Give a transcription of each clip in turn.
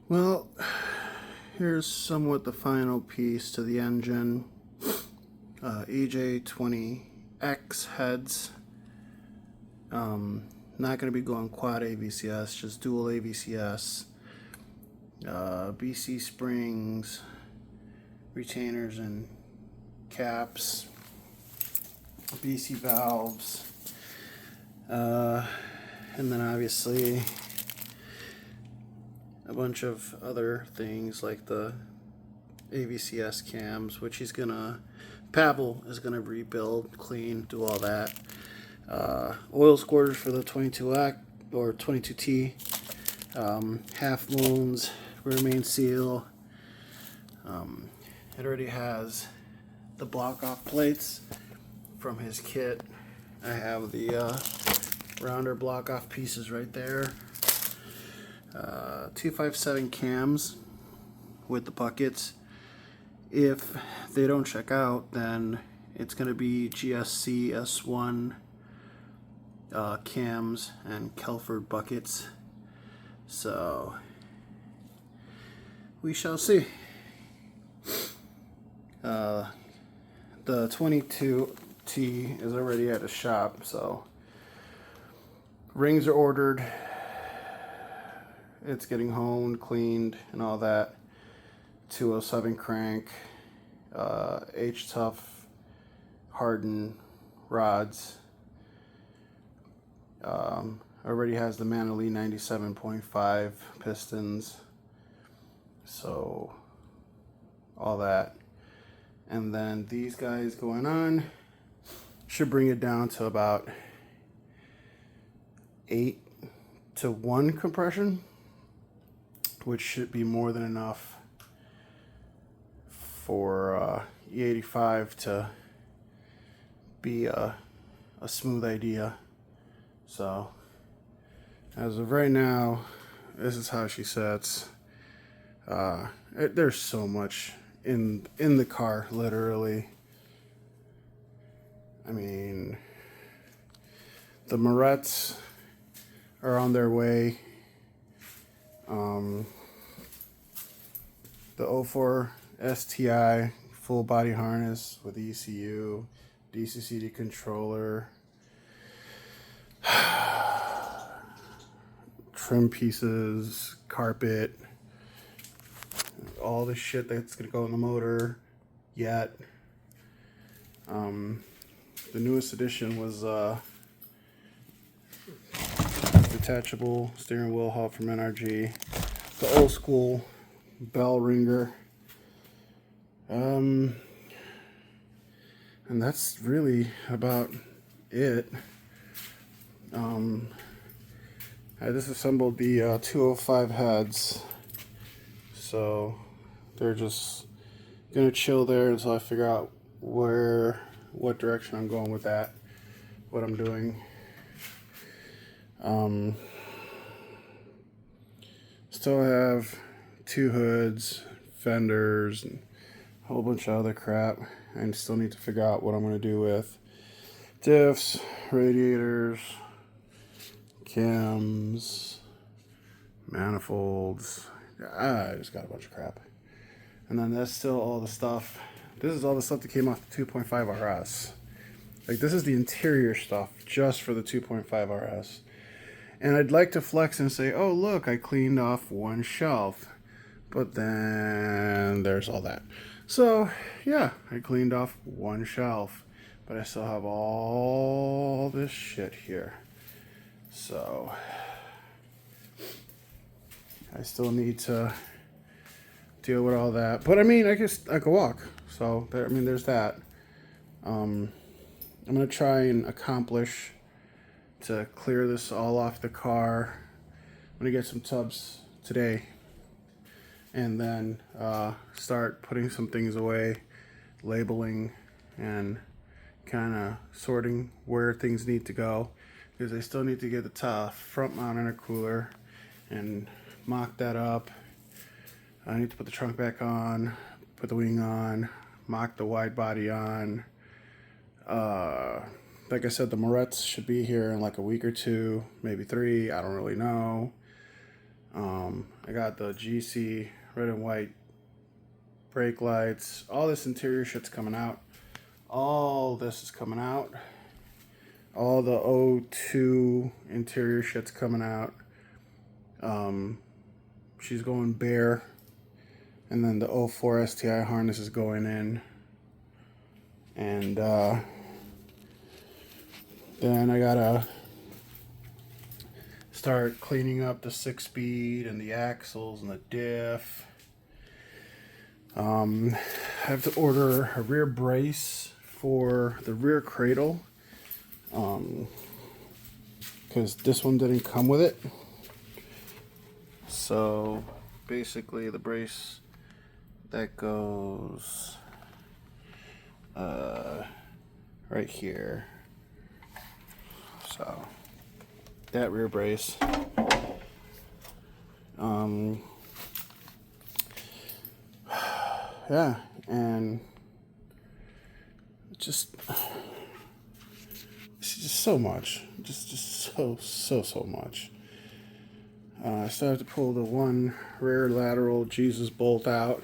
Well, here's somewhat the final piece to the engine. EJ20X heads. Not going to be going quad AVCS, just dual AVCS. BC springs, retainers and caps, BC valves, and then obviously a bunch of other things like the AVCS cams, which Pavel is gonna rebuild, clean, do all that. Oil squirters for the 22X or 22T, half moons, rear main seal. It already has the block off plates from his kit. I have the rounder block off pieces right there. 257 cams with the buckets. If they don't check out, then it's going to be GSC S1 cams and Kelford buckets. So we shall see. The 22T is already at a shop, so rings are ordered. It's getting honed, cleaned, and all that. 207 crank, H-Tough hardened rods. Already has the Manley 97.5 pistons, so all that. And then these guys going on should bring it down to about 8-to-1 compression, which should be more than enough for E85 to be a smooth idea. So as of right now, this is how she sets. There's so much in the car, literally. I mean, the Morettes are on their way. The 04 STI full body harness with ECU, DCCD controller, trim pieces, carpet, all the shit that's gonna go in the motor yet. The newest addition was detachable steering wheel hub from NRG, the old school bell ringer, and that's really about it. I disassembled the 205 heads, so they're just gonna chill there until I figure out what direction I'm going with that, what I'm doing. Still have 2 hoods, fenders, and a whole bunch of other crap. I still need to figure out what I'm going to do with diffs, radiators, cams, manifolds. I just got a bunch of crap. And then that's still all the stuff. This is all the stuff that came off the 2.5 RS. Like, this is the interior stuff just for the 2.5 RS. And I'd like to flex and say, oh, look, I cleaned off one shelf. But then there's all that. So, yeah, I cleaned off one shelf. But I still have all this shit here. So, I still need to deal with all that. But, I mean, I could walk. So, there's that. I'm going to try and accomplish to clear this all off the car. I'm going to get some tubs today. And then start putting some things away, labeling, and kind of sorting where things need to go. Because I still need to get the top front mount intercooler and mock that up. I need to put the trunk back on, put the wing on, mock the wide body on. Like I said, the Morettes should be here in like a week or 2, maybe 3. I don't really know. I got the GC red and white brake lights. All this interior shit's coming out. All this is coming out. All the O2 interior shit's coming out. She's going bare. And then the 04 STI harness is going in. And then I gotta start cleaning up the 6-speed and the axles and the diff. I have to order a rear brace for the rear cradle. Because this one didn't come with it. So basically the brace that goes right here. So that rear brace. Yeah, and it's just so much. Just so much. I still have to pull the one rear lateral Jesus bolt out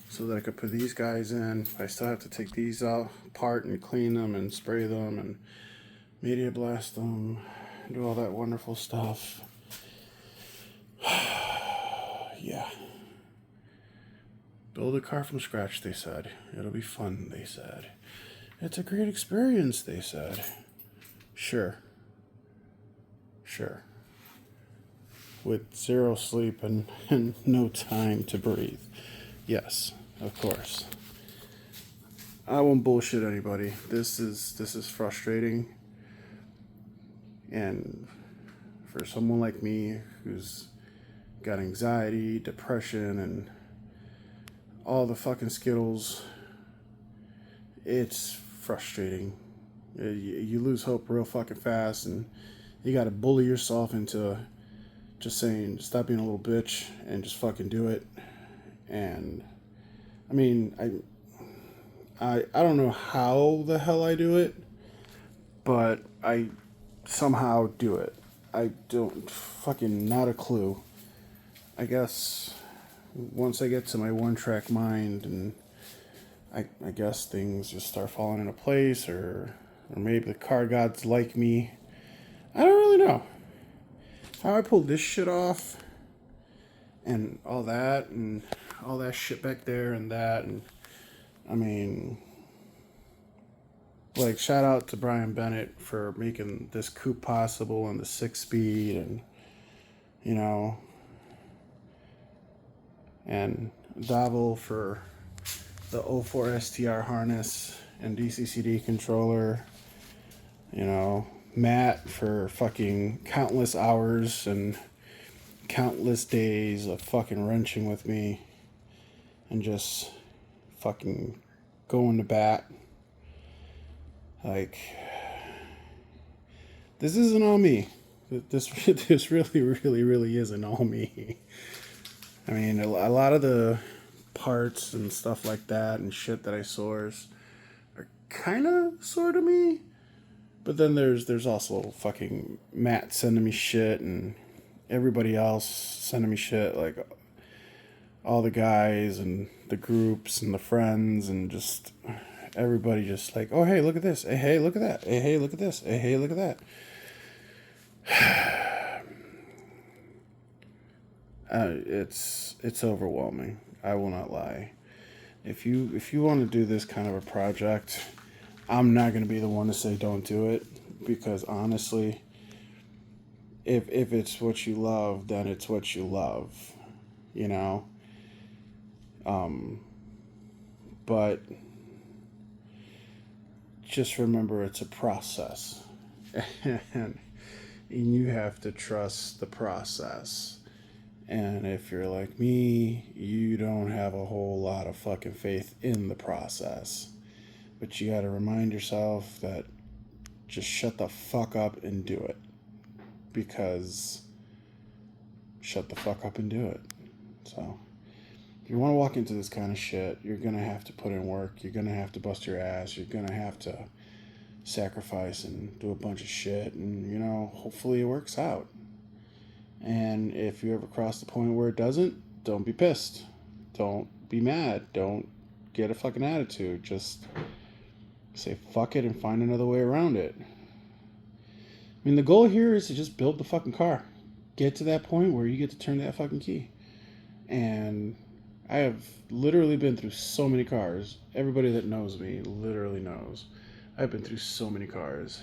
so that I could put these guys in. I still have to take these out apart and clean them and spray them and media blast them, do all that wonderful stuff. Yeah. Build a car from scratch, they said. It'll be fun, they said. It's a great experience, they said. Sure. With zero sleep and no time to breathe. Yes, of course. I won't bullshit anybody. This is frustrating. And for someone like me who's got anxiety, depression, and all the fucking Skittles, it's frustrating. You lose hope real fucking fast, and you gotta bully yourself into just saying, stop being a little bitch and just fucking do it. And I mean, I don't know how the hell I do it, but I somehow do it. I don't fucking, not a clue. I guess once I get to my one-track mind, and I guess things just start falling into place, or maybe the car gods like me. I don't really know how I pulled this shit off, and all that shit back there, and that, and I mean, like, shout out to Brian Bennett for making this coupe possible, and the 6-speed, and you know, and Davel for the 04 STR harness and DCCD controller, you know, Matt for fucking countless hours and countless days of fucking wrenching with me and just fucking going to bat. Like, this isn't all me. This really isn't all me. I mean, a lot of the parts and stuff like that and shit that I source are kind of sort of me. But then there's also fucking Matt sending me shit and everybody else sending me shit, like all the guys and the groups and the friends and just everybody just like, oh, hey, look at this. Hey, look at that. Hey, look at this. Hey, look at that. It's overwhelming. I will not lie. If you want to do this kind of a project, I'm not going to be the one to say don't do it, because honestly, if it's what you love, then it's what you love, you know. But just remember, it's a process, and you have to trust the process. And if you're like me, you don't have a whole lot of fucking faith in the process. But you gotta remind yourself that just shut the fuck up and do it. Because shut the fuck up and do it. So, if you want to walk into this kind of shit, you're gonna have to put in work. You're gonna have to bust your ass. You're gonna have to sacrifice and do a bunch of shit. And, you know, hopefully it works out. And if you ever cross the point where it doesn't, don't be pissed. Don't be mad. Don't get a fucking attitude. Just say fuck it and find another way around it. I mean, the goal here is to just build the fucking car. Get to that point where you get to turn that fucking key. And I have literally been through so many cars. Everybody that knows me literally knows. I've been through so many cars.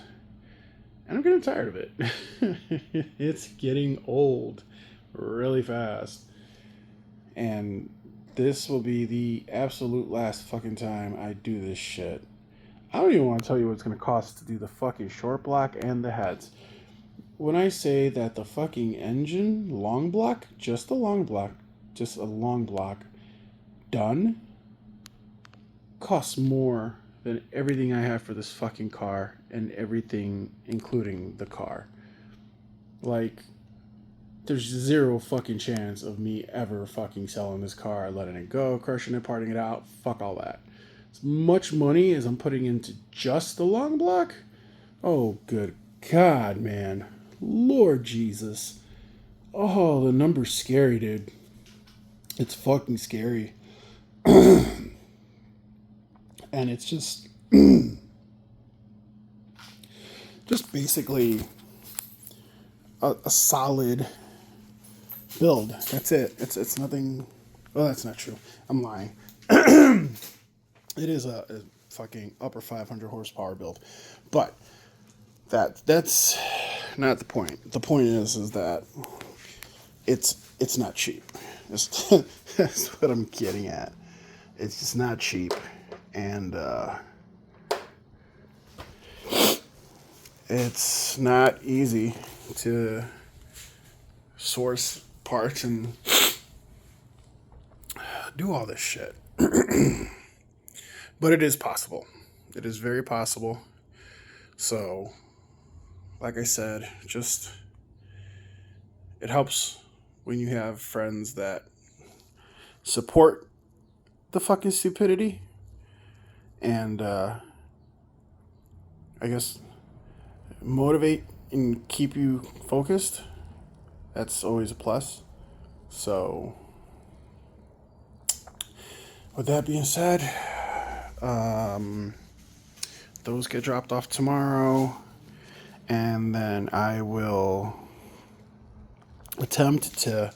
And I'm getting tired of it. It's getting old really fast. And this will be the absolute last fucking time I do this shit. I don't even want to tell you what it's going to cost to do the fucking short block and the heads. When I say that the fucking engine long block, just a long block, done, costs more than everything I have for this fucking car and everything, including the car. Like, there's zero fucking chance of me ever fucking selling this car, letting it go, crushing it, parting it out. Fuck all that. As much money as I'm putting into just the long block? Oh, good God, man. Lord Jesus. Oh, the number's scary, dude. It's fucking scary. And it's just basically a solid build. That's it. It's nothing. Well, that's not true. I'm lying. It is a fucking upper 500 horsepower build, but that's not the point. The point is that it's not cheap. That's what I'm getting at. It's just not cheap, and it's not easy to source parts and do all this shit. But it is possible. It is very possible. So, like I said, just it helps when you have friends that support the fucking stupidity and I guess motivate and keep you focused. That's always a plus. So, with that being said, those get dropped off tomorrow, and then I will attempt to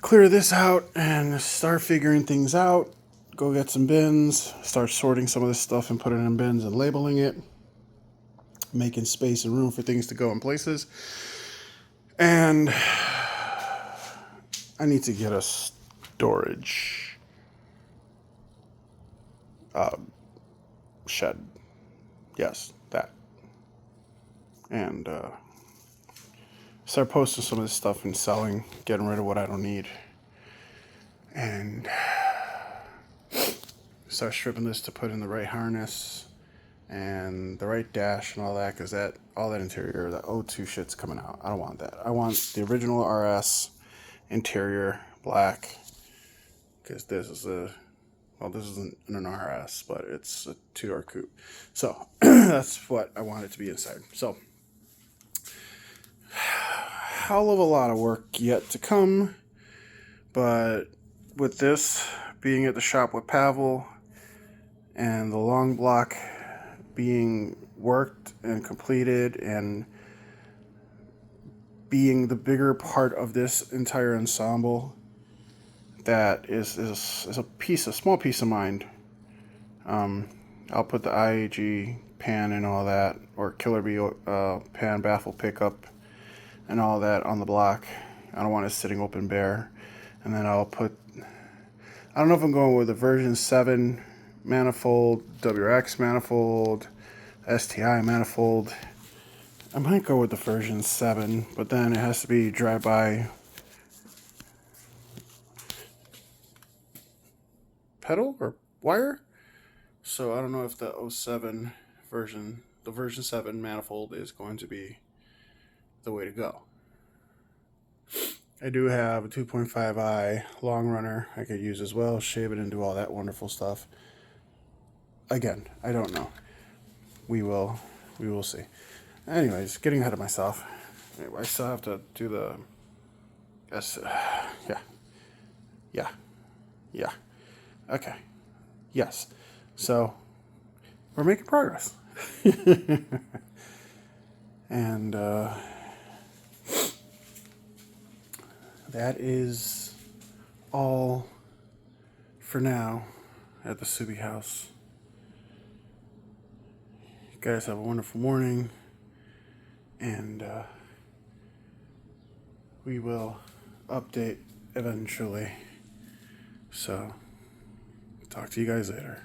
clear this out and start figuring things out. Go get some bins, start sorting some of this stuff and put it in bins and labeling it, making space and room for things to go in places. And I need to get a storage shed. Yes, that. And start posting some of this stuff and selling, getting rid of what I don't need. And start stripping this to put in the right harness and the right dash and all that, because all that interior, that O2 shit's coming out. I don't want that. I want the original RS interior black, because this isn't an RS, but it's a 2-door coupe. So that's what I want it to be inside. So hell of a lot of work yet to come, but with this being at the shop with Pavel and the long block being worked and completed and being the bigger part of this entire ensemble, that is a small piece of mind. I'll put the IAG pan and all that, or Killer Bee pan baffle pickup and all that on the block. I don't want it sitting open bare. And then I don't know if I'm going with a version 7 manifold, WRX manifold, STI manifold. I might go with the version 7, but then it has to be drive-by pedal or wire. So I don't know if the the version 7 manifold is going to be the way to go. I do have a 2.5i long runner I could use as well, shave it and do all that wonderful stuff. Again, I don't know. We will see. Anyways, getting ahead of myself. Anyway, I still have to do the Yes. Yeah. Yeah. Yeah. Okay. Yes. So we're making progress. And that is all for now at the Subi house. You guys have a wonderful morning, and we will update eventually. So, talk to you guys later.